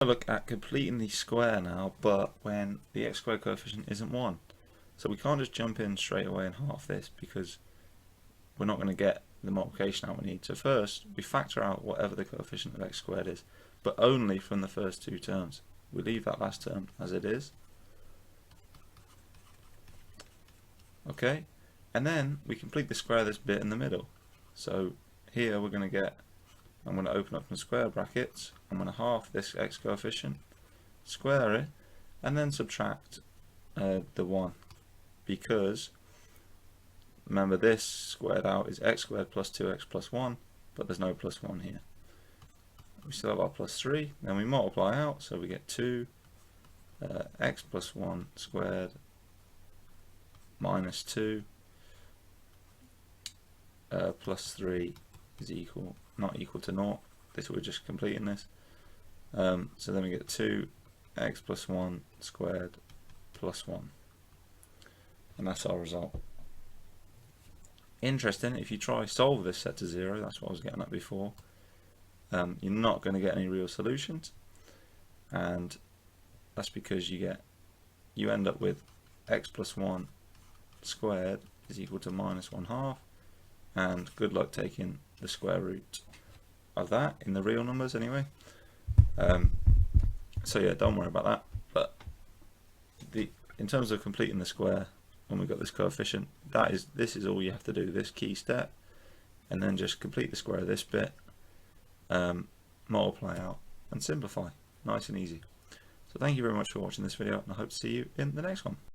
Look at completing the square now, but when the x squared coefficient isn't 1. So we can't just jump in straight away and half this because we're not going to get the multiplication out we need. So first we factor out whatever the coefficient of x squared is, but only from the first two terms. We leave that last term as it is. Okay, and then we completely square this bit in the middle. So here we're going to get, I'm going to open up some square brackets, I'm going to half this x coefficient, square it, and then subtract the 1, because remember this squared out is x squared plus 2x plus 1, but there's no plus 1 here. We still have our plus 3, then we multiply out, so we get 2 x plus 1 squared minus 2 plus 3 is not equal to 0. We're just completing this. So then we get 2 x plus 1 squared plus 1. And that's our result. Interesting, if you try solve this set to 0, that's what I was getting at before, you're not going to get any real solutions. And that's because you end up with x plus 1 squared is equal to minus 1/2. And good luck taking the square root of that in the real numbers anyway. So yeah, don't worry about that. But in terms of completing the square, when we've got this coefficient, this is all you have to do, this key step, and then just complete the square of this bit, multiply out and simplify. Nice and easy. So thank you very much for watching this video, and I hope to see you in the next one.